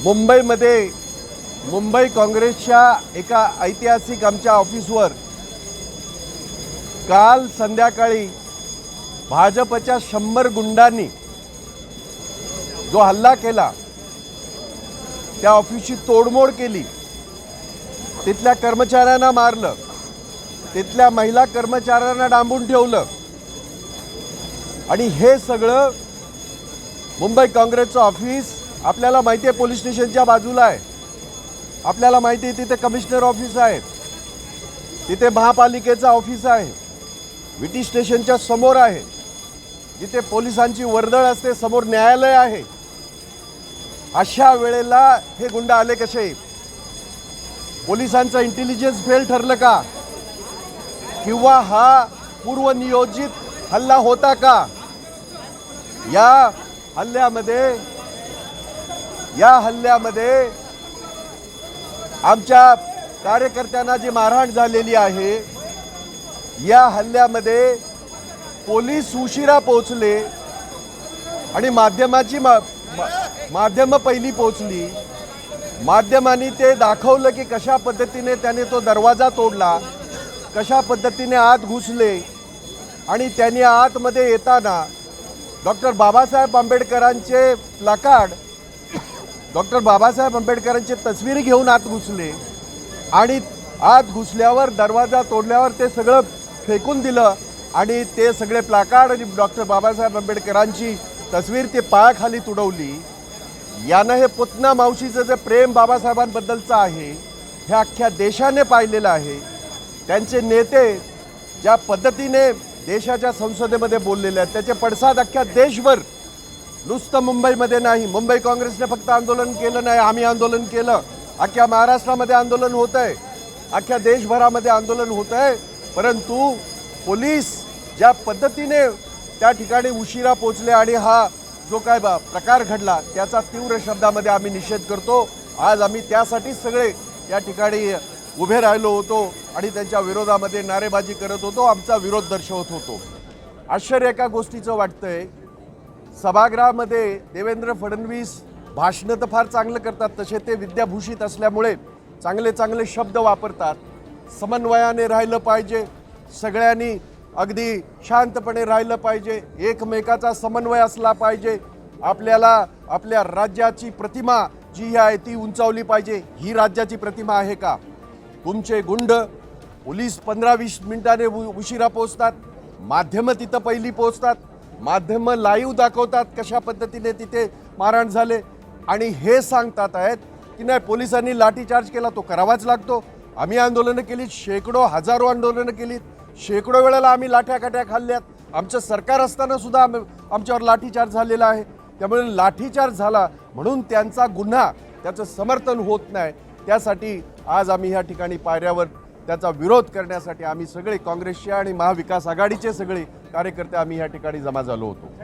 मुंबईमध्ये मुंबई काँग्रेसच्या एका ऐतिहासिक आमच्या ऑफिसवर काल संध्याकाळी भाजपच्या 100 गुंडांनी जो हल्ला केला, त्या ऑफिसची तोडमोड केली, तिथल्या कर्मचाऱ्यांना मारलं, तिथल्या महिला कर्मचाऱ्यांना डांबून ठेवलं आणि हे सगळं मुंबई काँग्रेसचं ऑफिस आपल्याला माहिती आहे पोलीस स्टेशनच्या बाजूला आहे. आपल्याला माहिती आहे तिथे कमिशनर ऑफिस आहे, तिथे महापालिकेचं ऑफिस आहे, विटी स्टेशनच्या समोर आहे, जिथे पोलिसांची वर्दळ असते, समोर न्यायालय आहे. अशा वेळेला हे गुंड आले कसे? पोलिसांचं इंटेलिजन्स फेल ठरलं का? किंवा हा पूर्वनियोजित हल्ला होता का? या हल्ल्यामध्ये आमच्या कार्यकर्त्यांना जी मारहाण झालेली आहे, या हल्ल्यामध्ये पोलीस उशिरा पोहोचले आणि माध्यमं पहिली पोहोचली. माध्यमांनी ते दाखवलं की कशा पद्धतीने त्याने तो दरवाजा तोडला, कशा पद्धतीने आत घुसले आणि त्यांनी आतमध्ये येताना डॉक्टर बाबासाहेब आंबेडकरांचे प्लॅकार्ड, डॉक्टर बाबासाहेब आंबेडकरांची तस्वीर घेऊन आत घुसले आणि आत घुसल्यावर दरवाजा तोडल्यावर ते सगळं फेकून दिलं आणि ते सगळे प्लॅकार्ड आणि डॉक्टर बाबासाहेब आंबेडकरांची तस्वीर ते पायाखाली तुडवली. यानं हे पुतना मावशीचं जे प्रेम बाबासाहेबांबद्दलचं आहे हे अख्ख्या देशाने पाहिलेलं आहे. त्यांचे नेते ज्या पद्धतीने देशाच्या संसदेमध्ये बोललेले आहेत त्याचे पडसाद अख्ख्या देशभर, नुसतं मुंबईमध्ये नाही. मुंबई काँग्रेसने फक्त आंदोलन केलं नाही, आम्ही आंदोलन केलं. अख्ख्या महाराष्ट्रामध्ये आंदोलन होत आहे, अख्ख्या देशभरामध्ये आंदोलन होत आहे. परंतु पोलीस ज्या पद्धतीने त्या ठिकाणी उशिरा पोचले आणि हा जो काय प्रकार घडला त्याचा तीव्र शब्दामध्ये आम्ही निषेध करतो. आज आम्ही त्यासाठीच सगळे या ठिकाणी उभे राहिलो होतो आणि त्यांच्या विरोधामध्ये नारेबाजी करत होतो, आमचा विरोध दर्शवत होतो. आश्चर्य एका गोष्टीचं वाटतंय, सभागृहामध्ये देवेंद्र फडणवीस भाषणं तर फार चांगलं करतात, तसे ते विद्याभूषित असल्यामुळे चांगले चांगले शब्द वापरतात. समन्वयाने राहिलं पाहिजे, सगळ्यांनी अगदी शांतपणे राहिलं पाहिजे, एकमेकाचा समन्वय असला पाहिजे, आपल्याला आपल्या राज्याची प्रतिमा जी आहे ती उंचावली पाहिजे. ही राज्याची प्रतिमा आहे का? तुमचे गुंड पोलीस 15-20 मिनिटांनी उशिरा पोहोचतात, माध्यमं तिथं पहिली पोहोचतात, माध्यमं लाईव्ह दाखवतात कशा पद्धतीने तिथे मारहाण झाले आणि हे सांगतात आहेत की नाही पोलिसांनी लाठीचार्ज केला, तो करावाच लागतो. आम्ही आंदोलनं केली, शेकडो हजारो आंदोलनं केलीत, शेकडो वेळेला आम्ही लाठ्याकाठ्या खाल्ल्यात. आमचं सरकार असताना सुद्धा आमच्यावर लाठीचार्ज झालेला आहे. त्यामुळे लाठीचार्ज झाला म्हणून त्यांचा गुन्हा, त्याचं समर्थन होत नाही. त्यासाठी आज आम्ही ह्या ठिकाणी पायऱ्यावर त्याचा विरोध करण्यासाठी आम्ही सगळे काँग्रेसचे आणि महाविकास आघाडीचे सगळे कार्यकर्ते आम्ही ह्या ठिकाणी जमा झालो होतो.